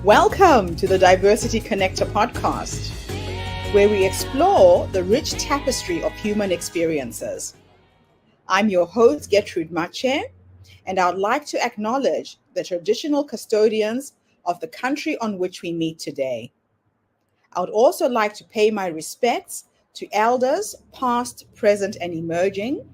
Welcome to the Diversity Connector podcast, where we explore the rich tapestry of human experiences. I'm your host, Gertrude Mache, and I'd like to acknowledge the traditional custodians of the country on which we meet today. I would also like to pay my respects to elders, past, present, and emerging,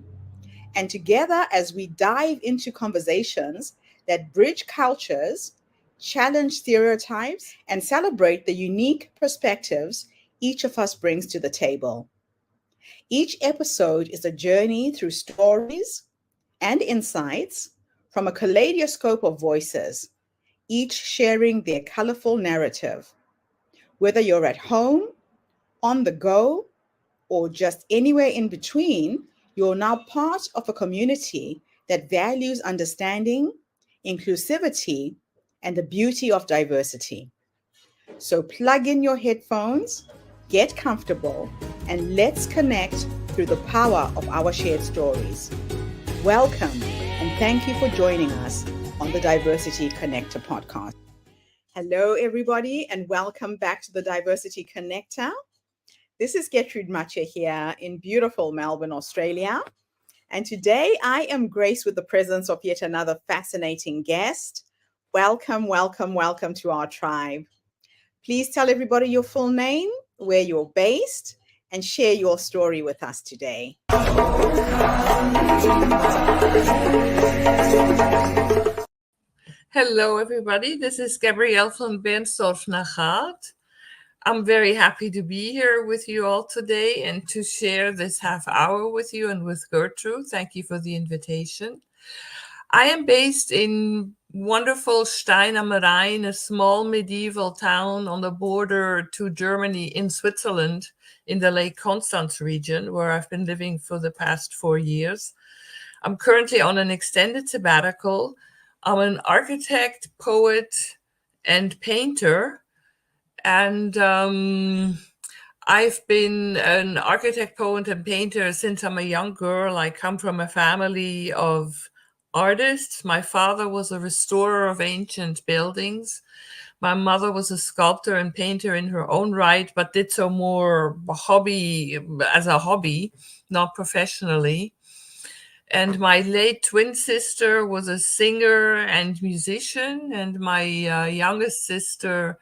and together as we dive into conversations that bridge cultures, challenge stereotypes, and celebrate the unique perspectives each of us brings to the table. Each episode is a journey through stories and insights from a kaleidoscope of voices, each sharing their colorful narrative. Whether you're at home, on the go, or just anywhere in between, you're now part of a community that values understanding, inclusivity, and the beauty of diversity. So plug in your headphones, get comfortable, and let's connect through the power of our shared stories. Welcome, and thank you for joining us on the Diversity Connector podcast. Hello, everybody, and welcome back to the Diversity Connector. This is Gertrude Mache here in beautiful Melbourne, Australia. And today I am graced with the presence of yet another fascinating guest. Welcome, welcome, welcome to our tribe. Please tell everybody your full name, where you're based, and share your story with us today. Hello, everybody. This is Gabrielle von Bernstorff-Nahat. I'm very happy to be here with you all today and to share this half hour with you and with Gertrude. Thank you for the invitation. I am based in wonderful Stein am Rhein, a small medieval town on the border to Germany in Switzerland, in the Lake Constance region, where I've been living for the past 4 years. I'm currently on an extended sabbatical. I'm an architect, poet, and painter. And I've been an architect, poet, and painter since I'm a young girl. I come from a family of artists. My father was a restorer of ancient buildings. My mother was a sculptor and painter in her own right, but did so more as a hobby, not professionally. And my late twin sister was a singer and musician, and my youngest sister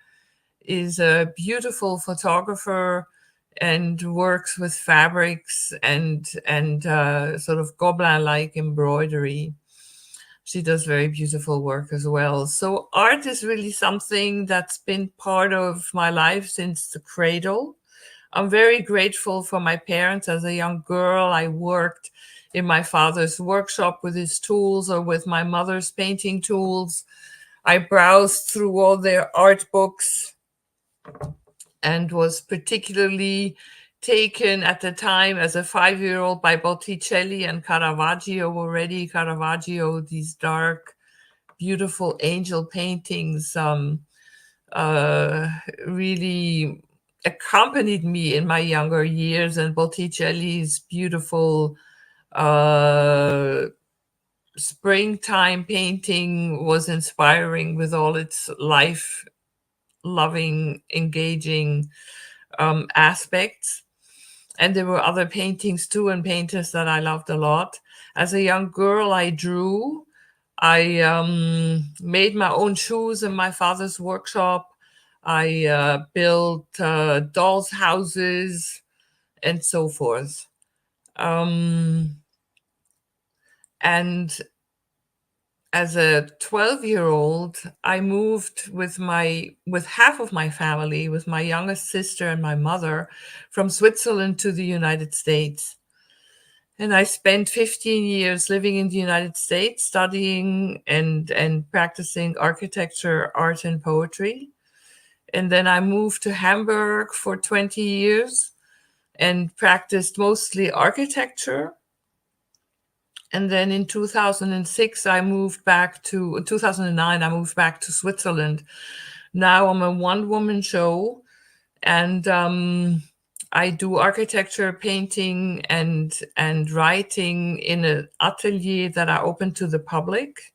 is a beautiful photographer and works with fabrics and sort of Gobelin-like embroidery. She does very beautiful work as well. So art is really something that's been part of my life since the cradle. I'm very grateful for my parents. As a young girl, I worked in my father's workshop with his tools or with my mother's painting tools. I browsed through all their art books and was particularly taken at the time as a 5-year-old by Botticelli and Caravaggio already. Caravaggio, these dark, beautiful angel paintings really accompanied me in my younger years, and Botticelli's beautiful springtime painting was inspiring with all its life-loving, engaging aspects. And there were other paintings too, and painters that I loved a lot. As a young girl, I drew. I made my own shoes in my father's workshop. I built dolls' houses and so forth. And as a 12-year-old, I moved with half of my family, with my youngest sister and my mother, from Switzerland to the United States. And I spent 15 years living in the United States, studying and practicing architecture, art, and poetry. And then I moved to Hamburg for 20 years and practiced mostly architecture. And then in 2009, I moved back to Switzerland. Now I'm a one-woman show, and I do architecture, painting, and writing in an atelier that I open to the public.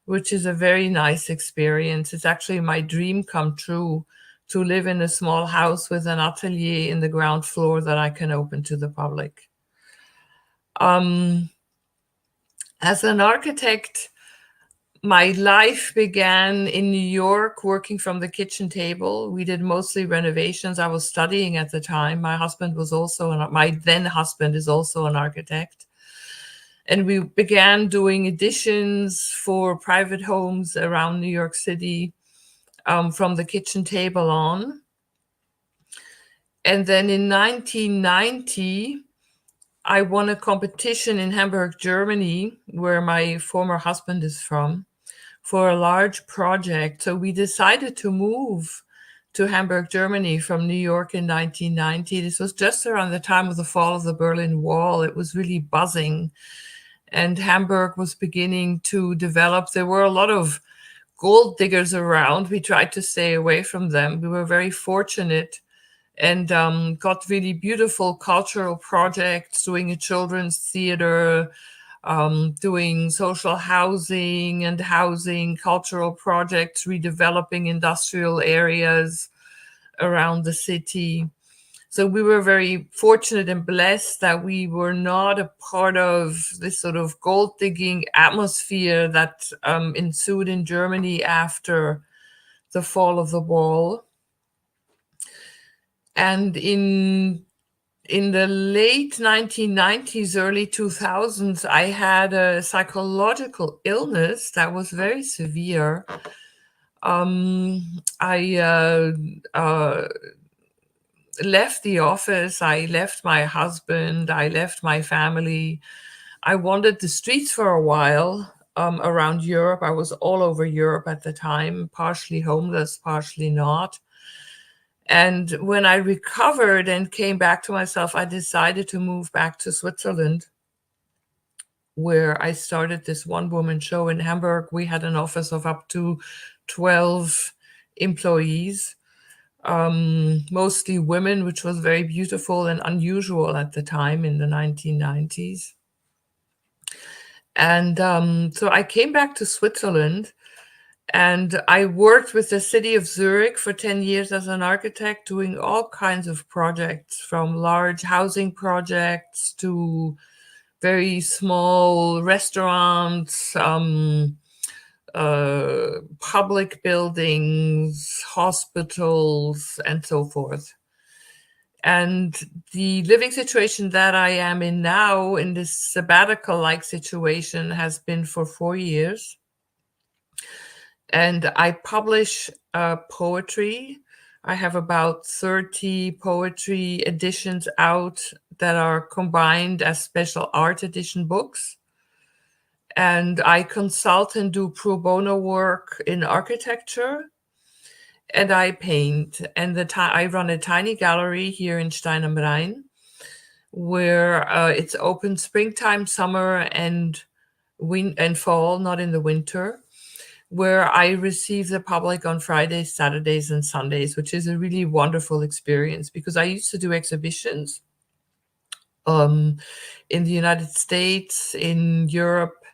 which is a very nice experience. It's actually my dream come true to live in a small house with an atelier in the ground floor that I can open to the public. As an architect, my life began in New York, working from the kitchen table. We did mostly renovations. I was studying at the time. My husband was also, my then husband is also an architect. And we began doing additions for private homes around New York City from the kitchen table on. And then in 1990, I won a competition in Hamburg, Germany, where my former husband is from, for a large project. So we decided to move to Hamburg, Germany from New York in 1990. This was just around the time of the fall of the Berlin Wall. It was really buzzing, and Hamburg was beginning to develop. There were a lot of gold diggers around. We tried to stay away from them. We were very fortunate and got really beautiful cultural projects, doing a children's theater, doing social housing and housing cultural projects, redeveloping industrial areas around the city. So we were very fortunate and blessed that we were not a part of this sort of gold digging atmosphere that ensued in Germany after the fall of the wall. And in the late 1990s, early 2000s, I had a psychological illness that was very severe. I left the office, I left my husband, I left my family. I wandered the streets for a while around Europe. I was all over Europe at the time, partially homeless, partially not. And when I recovered and came back to myself, I decided to move back to Switzerland, where I started this one-woman show in Hamburg. We had an office of up to 12 employees, mostly women, which was very beautiful and unusual at the time in the 1990s. And so I came back to Switzerland, and I worked with the city of Zurich for 10 years as an architect, doing all kinds of projects, from large housing projects to very small restaurants, public buildings, hospitals, and so forth. And the living situation that I am in now, in this sabbatical-like situation, has been for 4 years. And I publish poetry. I have about 30 poetry editions out that are combined as special art edition books. And I consult and do pro bono work in architecture. And I paint. And I run a tiny gallery here in Stein am Rhein, where it's open springtime, summer, and fall, not in the winter, where I receive the public on Fridays, Saturdays, and Sundays, which is a really wonderful experience, because I used to do exhibitions in the United States, in Europe,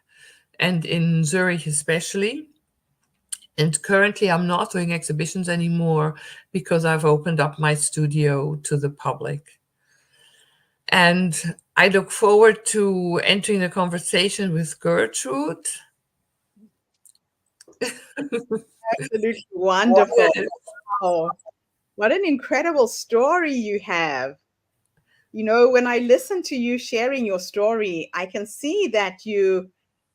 and in Zurich especially. And currently I'm not doing exhibitions anymore because I've opened up my studio to the public. And I look forward to entering a conversation with Gertrude. Absolutely wonderful. Wow. What an incredible story you have. You know, when I listen to you sharing your story, I can see that you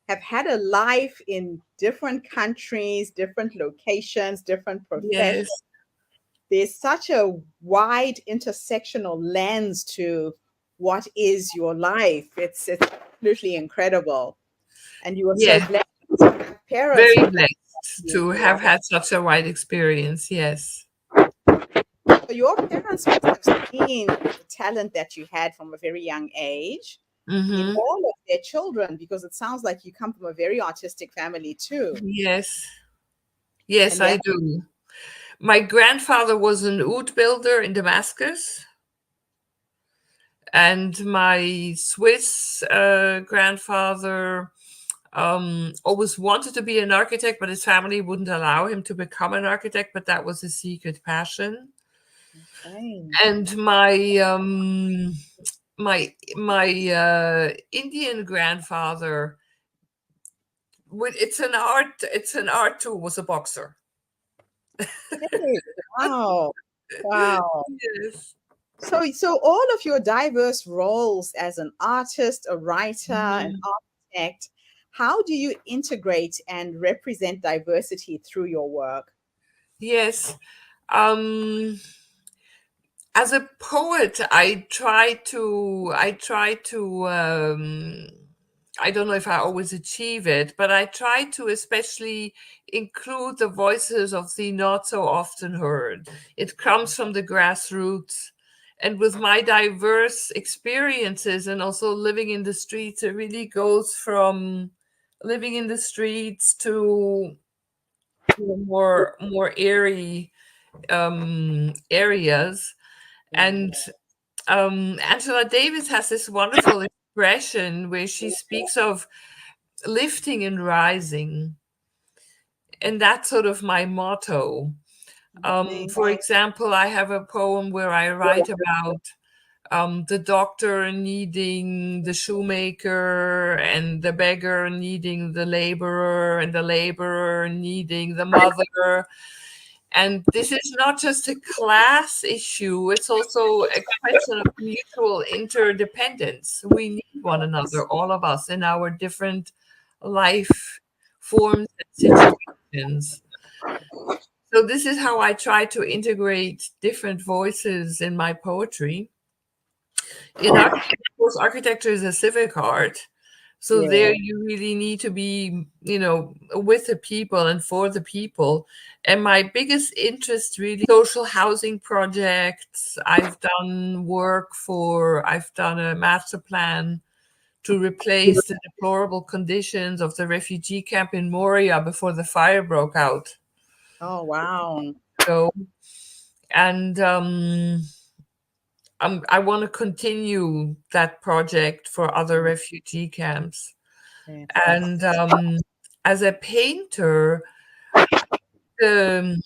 have had a life in different countries, different locations, different professions. Yes. There's such a wide intersectional lens to what is your life. It's absolutely incredible. And you were so blessed to have parents. Very blessed to have had such a wide experience, yes. So your parents must have seen the talent that you had from a very young age in all of their children, because it sounds like you come from a very artistic family too. Yes. Yes, I do. My grandfather was an oud builder in Damascus. And my Swiss grandfather always wanted to be an architect, but his family wouldn't allow him to become an architect, but that was his secret passion. Okay. And my Indian grandfather, it's an art too, was a boxer. Okay. Wow. Wow. Yes. So all of your diverse roles as an artist, a writer, an Mhm. architect, how do you integrate and represent diversity through your work? Yes. Um, as a poet, I don't know if I always achieve it, but I try to especially include the voices of the not so often heard. It comes from the grassroots. And with my diverse experiences and also living in the streets, it really goes from living in the streets to more airy areas. And Angela Davis has this wonderful expression where she speaks of lifting and rising. And that's sort of my motto. Okay. For example, I have a poem where I write about the doctor needing the shoemaker, and the beggar needing the laborer, and the laborer needing the mother. And this is not just a class issue, it's also a question of mutual interdependence. We need one another, all of us, in our different life forms and situations. So, this is how I try to integrate different voices in my poetry. In architecture, of course, architecture is a civic art. So there Yeah. you really need to be, with the people and for the people. And my biggest interest really social housing projects. I've done a master plan to replace the deplorable conditions of the refugee camp in Moria before the fire broke out. Oh, wow. So, and I want to continue that project for other refugee camps. Yeah. And as a painter, the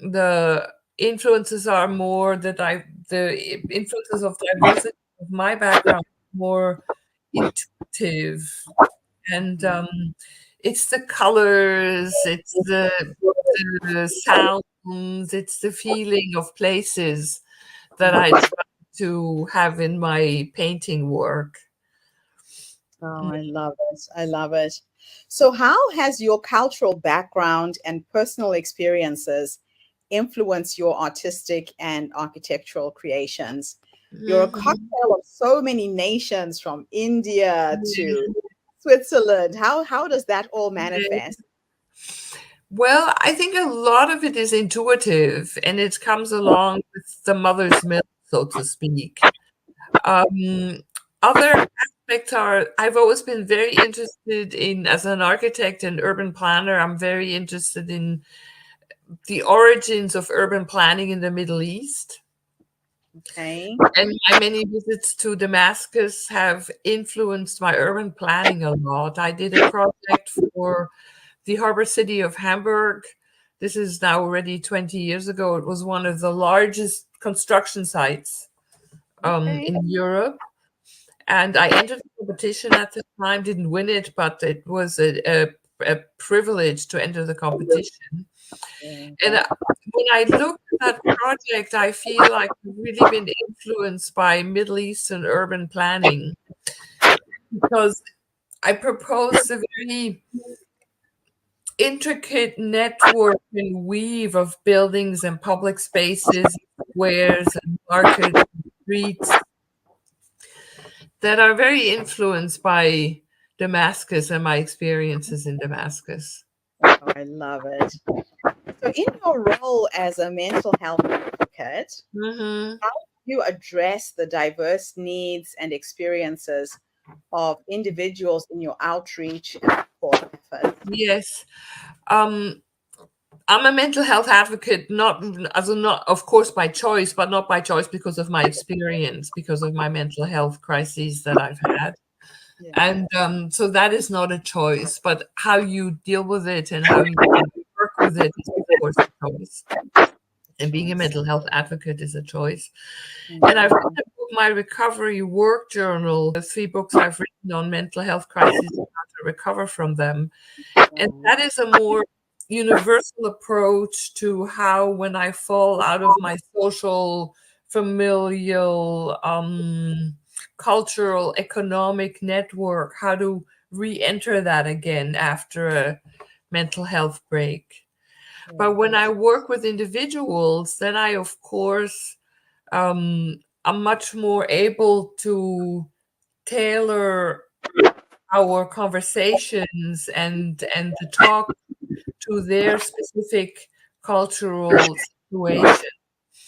the influences are more the influences of diversity of my background more intuitive, and it's the colors, it's the sounds, it's the feeling of places that I try to have in my painting work. Oh, I love it. I love it. So, how has your cultural background and personal experiences influenced your artistic and architectural creations? You're a Mhm. cocktail of so many nations, from India to Switzerland. How does that all Yeah. manifest? Well, I think a lot of it is intuitive, and it comes along with the mother's milk, so to speak. Um, Other aspects are I've always been very interested in, as an architect and urban planner, I'm very interested in the origins of urban planning in the Middle East. Okay. And my many visits to Damascus have influenced my urban planning a lot. I did a project for the harbor city of Hamburg. This is now already 20 years ago. It was one of the largest construction sites Okay. in Europe. And I entered the competition at the time, didn't win it, but it was a privilege to enter the competition. Yeah. And when I look at that project, I feel like I've really been influenced by Middle Eastern urban planning, because I proposed a very intricate network and weave of buildings and public spaces, squares and markets and streets that are very influenced by Damascus and my experiences in Damascus. Oh, I love it. So, in your role as a mental health advocate, Mhm. how do you address the diverse needs and experiences of individuals in your outreach and support efforts? Yes. Um, I'm a mental health advocate, not of course by choice, but not by choice because of my experience, because of my mental health crises that I've had. Yeah. And so that is not a choice, but how you deal with it and how you work with it is, of course, a choice. And being a mental health advocate is a choice. And I've written a book, my recovery work journal, 3 books I've written on mental health crises and how to recover from them. And that is a more universal approach to how, when I fall out of my social, familial, cultural, economic network, how to re-enter that again after a mental health break. But when I work with individuals, then I, of course, I'm much more able to tailor our conversations and the talk to their specific cultural situation.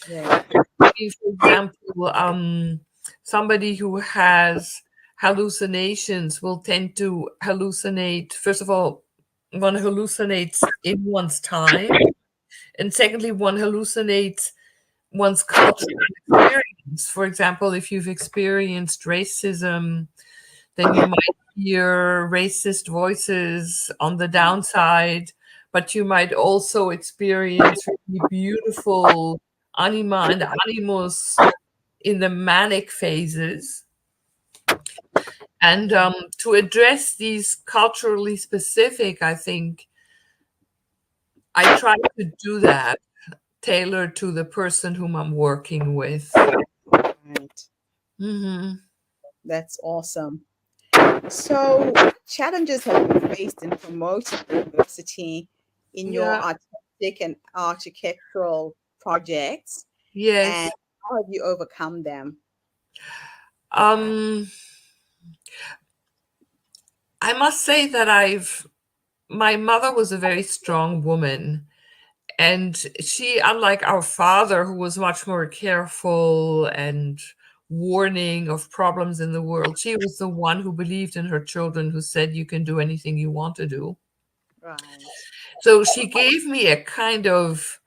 Yeah. Maybe, for example, somebody who has hallucinations will tend to hallucinate. First of all, one hallucinates in one's time, and secondly, one hallucinates one's cultural experience. For example, if you've experienced racism, then you might hear racist voices on the downside, but you might also experience really beautiful anima and animus in the manic phases. And to address these culturally specific, I think I try to do that tailored to the person whom I'm working with. Right. Mm-hmm. That's awesome. So, challenges have been faced in promoting diversity in your Yeah. artistic and architectural projects, and Yes. how have you overcome them? Um, I must say that my mother was a very strong woman. And she, unlike our father, who was much more careful and warning of problems in the world, she was the one who believed in her children, who said, you can do anything you want to do. Right. So she gave me a kind of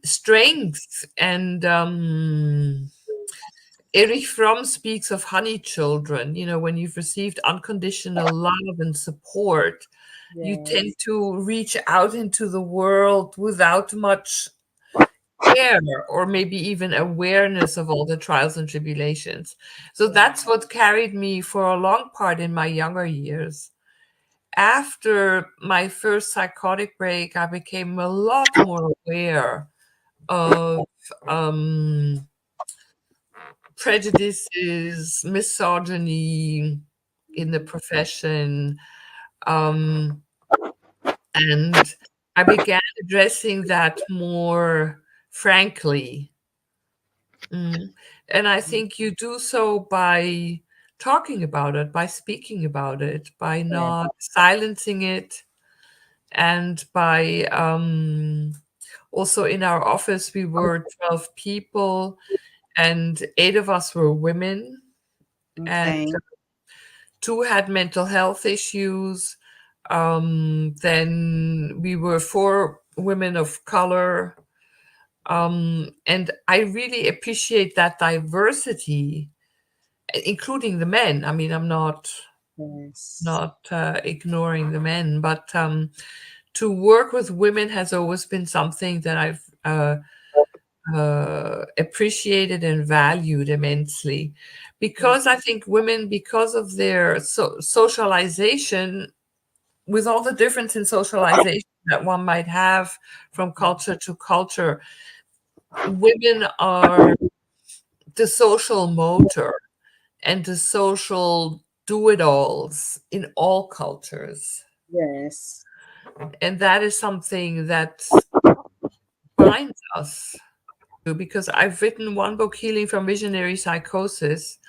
strength. And Erich Fromm speaks of honey children. You know, when you've received unconditional love and support, you tend Yes. to reach out into the world without much care or maybe even awareness of all the trials and tribulations. So that's what carried me for a long part in my younger years. After my first psychotic break, I became a lot more aware of prejudices, misogyny in the profession. Um, and I began addressing that more frankly. And I think you do so by talking about it, by speaking about it, by Yeah. not silencing it, and by also in our office, we were 12 people, and 8 of us were women, and Okay. 2 had mental health issues. Then we were 4 women of color. And I really appreciate that diversity, including the men. I mean, I'm not Yes. not ignoring the men, but to work with women has always been something that I've appreciated and valued immensely, because I think women, because of their socialization, with all the difference in socialization that one might have from culture to culture, women are the social motor and the social do-it-alls in all cultures. Yes. And that is something that binds us. Because I've written one book, Healing from Visionary Psychosis,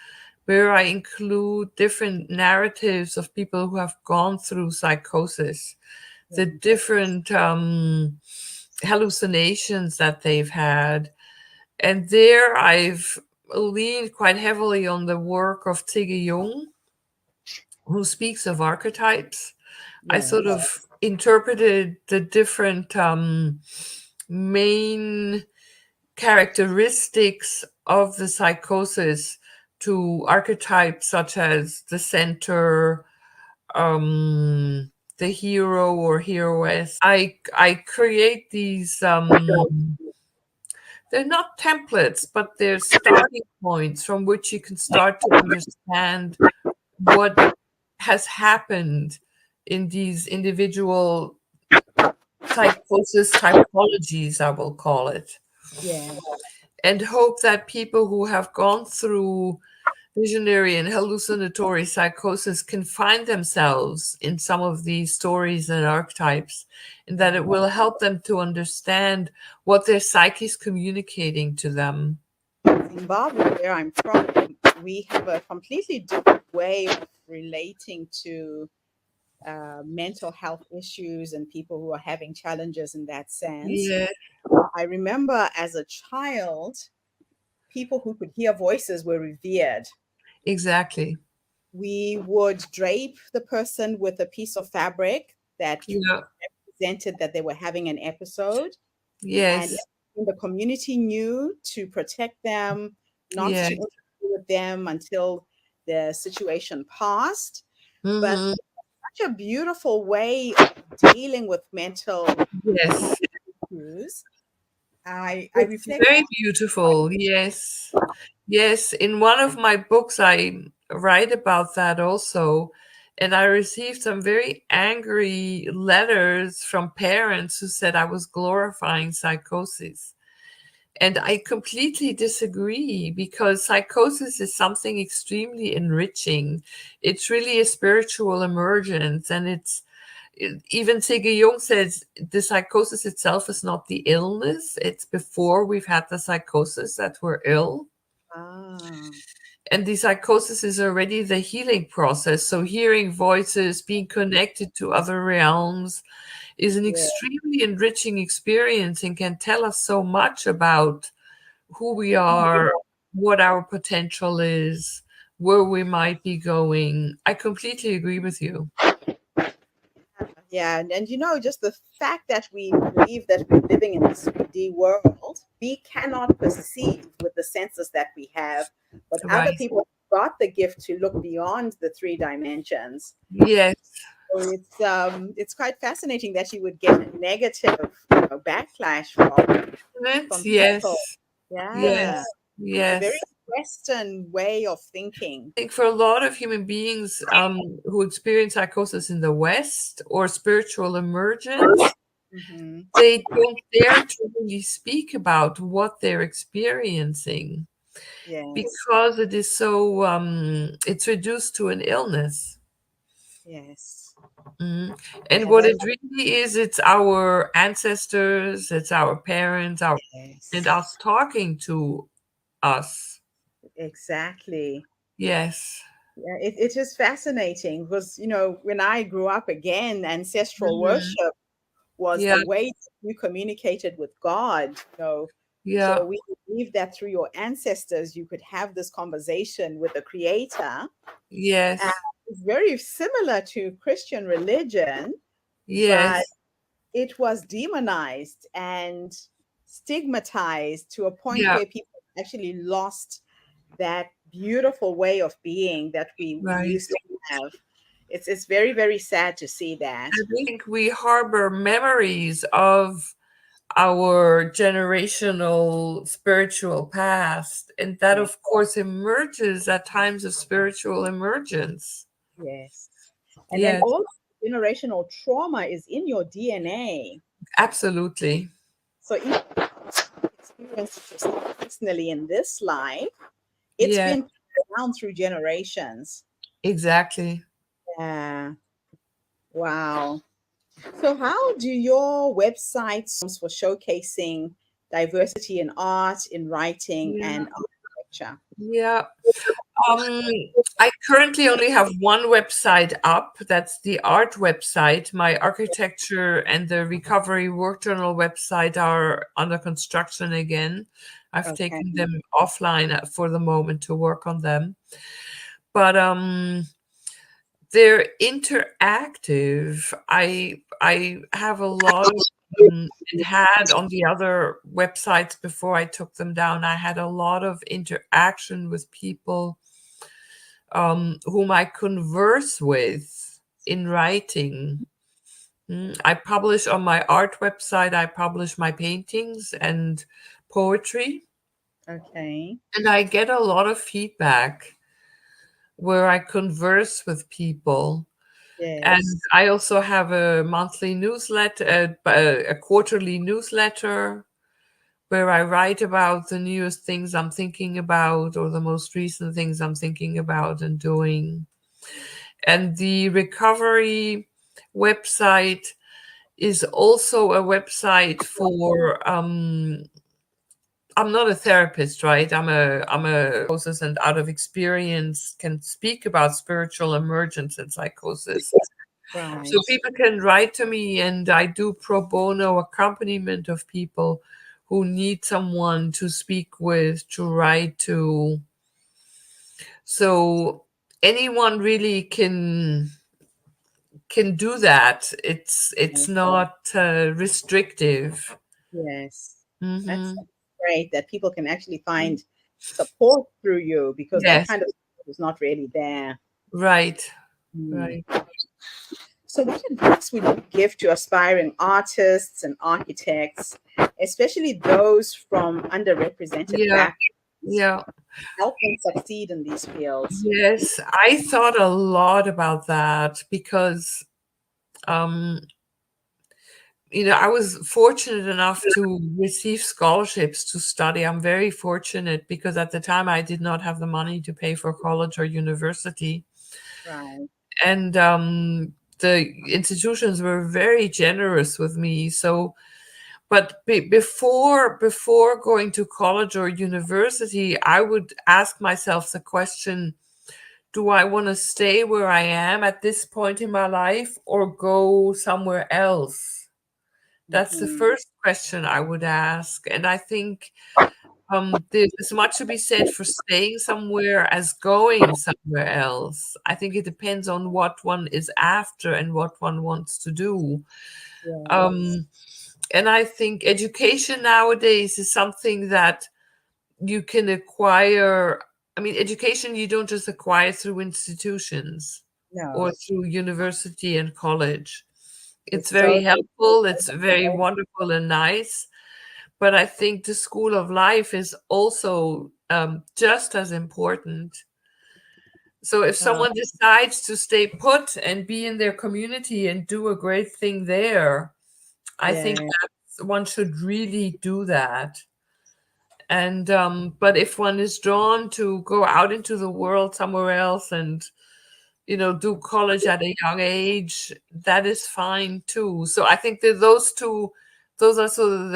where I include different narratives of people who have gone through psychosis, the different hallucinations that they've had. And there I've leaned quite heavily on the work of Ziggy Jung, who speaks of archetypes. I sort Yes. of interpreted the different main characteristics of the psychosis to archetypes such as the center, the hero or heroess. I create these. They're not templates, but they're starting points from which you can start to understand what has happened in these individual psychosis typologies, I will call it, Yeah. and hope that people who have gone through visionary and hallucinatory psychosis can find themselves in some of these stories and archetypes, and that it will help them to understand what their psyche is communicating to them. Zimbabwe, where I'm from, we have a completely different way of relating to mental health issues and people who are having challenges in that sense. Yeah, I remember as a child, people who could hear voices were revered. exactly. We would drape the person with a piece of fabric that Yeah. represented that they were having an episode, and Yes. the community knew to protect them, not Yeah. to interfere with them until the situation passed. But Hmm. such a beautiful way of dealing with mental Yes. issues. I It's reflect. very beautiful. Yes. Yes. In one of my books, I write about that also. And I received some very angry letters from parents who said I was glorifying psychosis. And I completely disagree, because psychosis is something extremely enriching. It's really a spiritual emergence. And even Sigge Jung says the psychosis itself is not the illness. It's before we've had the psychosis that we're ill. Ah, And the psychosis is already the healing process. So hearing voices, being connected to other realms is an yeah, extremely enriching experience and can tell us so much about who we are, what our potential is, where we might be going. I completely agree with you. yeah, and just the fact that we believe that we're living in this 3D world, we cannot perceive with the senses that we have, but other Right. people have got the gift to look beyond the 3 dimensions. Yes. So it's quite fascinating that you would get a negative backlash from people. Yes. Yeah, Yes. it's a very Yes. Western way of thinking. I think for a lot of human beings who experience psychosis in the West or spiritual emergence, Hmm. they don't dare to really speak about what they're experiencing, Yes, because it is so it's reduced to an illness. yes, Mhm. And yeah, what it really is, it's our ancestors, it's our parents, our and yes, us talking to us. exactly. Yes. Yeah, it's just fascinating because when I grew up, again, ancestral Mhm. worship was Yeah. the way you communicated with God. Yeah. So we believe that through your ancestors, you could have this conversation with the Creator. And Yes. it's very similar to Christian religion, but Yes. it was demonized and stigmatized to a point Yeah. where people actually lost that beautiful way of being that we Right. used to have. It's very, very sad to see that. I think we harbor memories of our generational spiritual past, and that, Yeah, of course, emerges at times of spiritual emergence. yes. And Yes, all generational trauma is in your DNA. absolutely. So even if you experience it yourself personally in this life, it's Yeah, been down through generations. exactly. Yeah. Wow. So, how do your websites for showcasing diversity in art, in writing, Yeah, and architecture? yeah. Um, I currently only have one website up. That's the art website. My architecture and the recovery work journal website are under construction again. I've Okay. taken them offline for the moment to work on them. But they're interactive. I have a lot of and had on the other websites before I took them down. I had a lot of interaction with people whom I converse with in writing. I publish on my art website, I publish my paintings and poetry, Okay. and I get a lot of feedback where I converse with people. And Yes. I also have a monthly newsletter, a quarterly newsletter where I write about the newest things I'm thinking about or the most recent things I'm thinking about and doing. And the recovery website is also a website for I'm not a therapist, right? I'm a psychosis, and out of experience can speak about spiritual emergence and psychosis. Right. So people can write to me, and I do pro bono accompaniment of people who need someone to speak with, to write to. So anyone really can do that. It's not restrictive. Yes. That's Hmm. great that people can actually find support through you, because that Yes, kind of support is not really there. right, Mm. right. So, what advice would you give to aspiring artists and architects, especially those from underrepresented Yeah, backgrounds, yeah. help them succeed in these fields? Yes, I thought a lot about that because um I was fortunate enough to receive scholarships to study. I'm very fortunate because at the time I did not have the money to pay for college or university. Right. And the institutions were very generous with me. So, but before going to college or university, I would ask myself the question, do I want to stay where I am at this point in my life or go somewhere else? That's the Hmm. first question I would ask. And I think there's as much to be said for staying somewhere as going somewhere else. I think it depends on what one is after and what one wants to do. Yes. Um, and I think education nowadays is something that you can acquire. I mean, education you don't just acquire through institutions No, or through university and college. It's this is very also helpful, it's very wonderful and nice, but I think the school of life is also just as important. So if wow. someone decides to stay put and be in their community and do a great thing there, I think Yeah. that one should really do that. And but if one is drawn to go out into the world somewhere else and do college at a young age, that is fine too. So I think that those are sort of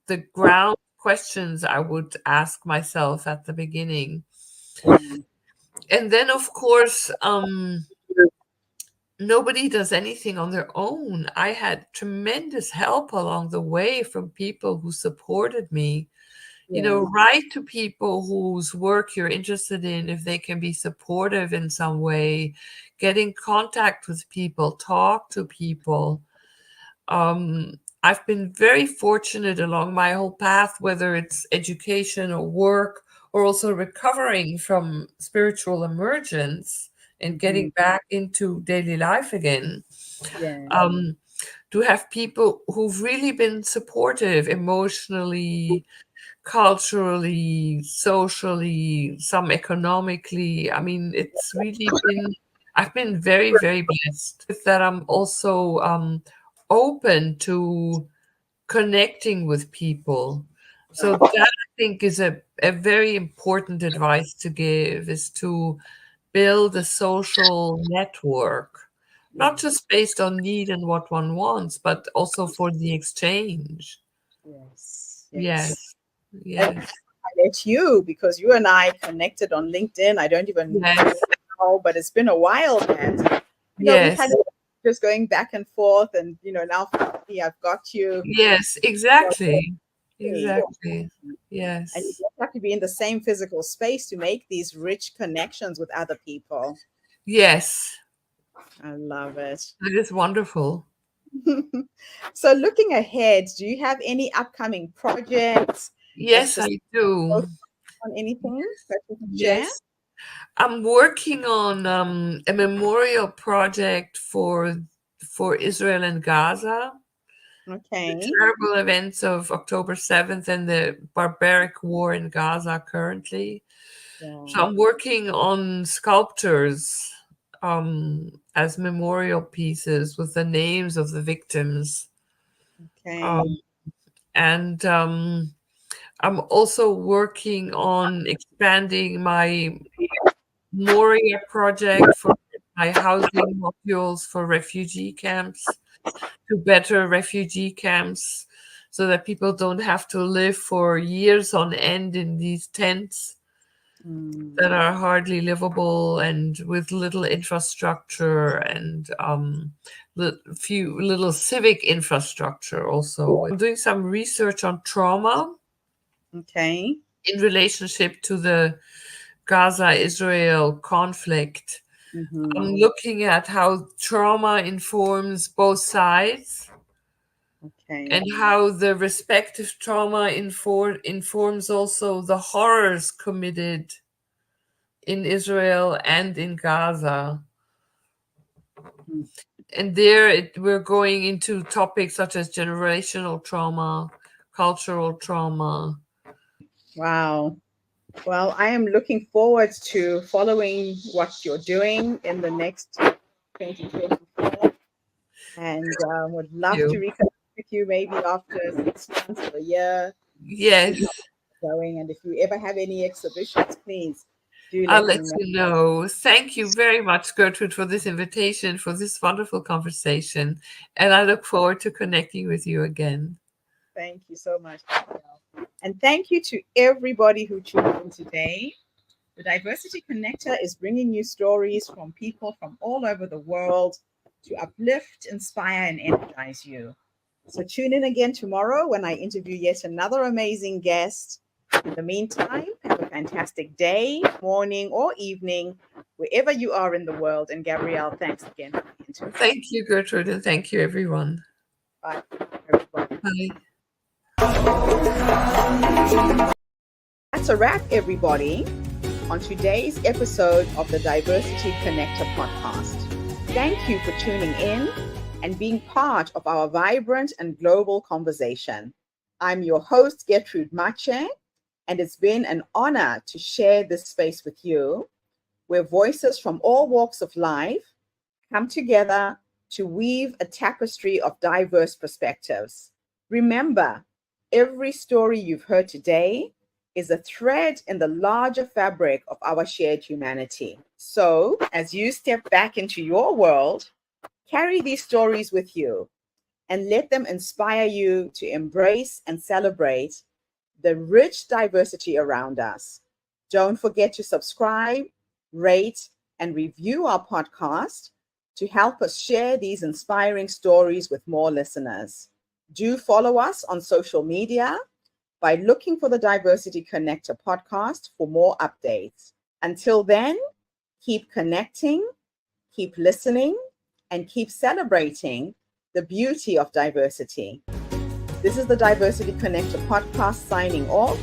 the ground questions I would ask myself at the beginning. Mm. And then of course, nobody does anything on their own. I had tremendous help along the way from people who supported me. Yeah. Write to people whose work you're interested in if they can be supportive in some way. Get in contact with people, talk to people. I've been very fortunate along my whole path, whether it's education or work, or also recovering from spiritual emergence and Hmm. getting back into daily life again. Yeah. Um, to have people who've really been supportive emotionally, culturally, socially, some economically. I mean, it's really been, I've been very, very blessed with that. I'm also open to connecting with people. So Right. that I think is a very important advice to give is to build a social network, not Yeah. just based on need and what one wants, but also for the exchange. Yes. Yes. Yes. And Yes. I met you because you and I connected on LinkedIn. I don't even Yes. know, but it's been a while, and we've Yes. had just going back and forth, and now finally I've got you. Yes. Exactly. Exactly. And you Yes. don't have to be in the same physical space to make these rich connections with other people. Yes. I love it. That is wonderful. So, looking ahead, do you have any upcoming projects, Yes, specific I do. on anything that you can share? Yes. I'm working on a memorial project for Israel and Gaza. Okay. The terrible events of October 7th and the barbaric war in Gaza currently. Yeah. So I'm working on sculptures as memorial pieces with the names of the victims. Okay. And I'm also working on expanding my Moria project for my housing modules for refugee camps to better refugee camps so that people don't have to live for years on end in these tents that are hardly livable and with little infrastructure and few little civic infrastructure also. I'm doing some research on trauma Okay. in relationship to the Gaza-Israel conflict. I'm looking at how trauma informs both sides Okay. and how the respective trauma informs also the horrors committed in Israel and in Gaza. And there we're going into topics such as generational trauma, cultural trauma. Wow. Well, I am looking forward to following what you're doing in the next 2024, and would love to reconnect with you maybe after 6 months or a year. Yes. Going, and if you ever have any exhibitions, please do I'll let let me you know. Thank you very much, Gertrude, for this invitation, for this wonderful conversation. And I look forward to connecting with you again. Thank you so much, Gabrielle. And thank you to everybody who tuned in today. The Diversity Connector is bringing you stories from people from all over the world to uplift, inspire, and energize you. So tune in again tomorrow when I interview yet another amazing guest. In the meantime, have a fantastic day, morning, or evening, wherever you are in the world. And Gabrielle, thanks again for the interview. Thank you, Gertrude, and thank you, everyone. Bye, everybody. Bye. That's a wrap, everybody, on today's episode of the Diversity Connector podcast. Thank you for tuning in and being part of our vibrant and global conversation. I'm your host, Gertrude Mache, and it's been an honor to share this space with you, where voices from all walks of life come together to weave a tapestry of diverse perspectives. Remember, every story you've heard today is a thread in the larger fabric of our shared humanity. So, as you step back into your world, carry these stories with you and let them inspire you to embrace and celebrate the rich diversity around us. Don't forget to subscribe, rate, and review our podcast to help us share these inspiring stories with more listeners. Do follow us on social media by looking for the Diversity Connector podcast for more updates. Until then, keep connecting, keep listening, and keep celebrating the beauty of diversity. This is the Diversity Connector podcast signing off.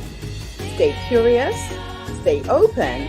Stay curious, stay open,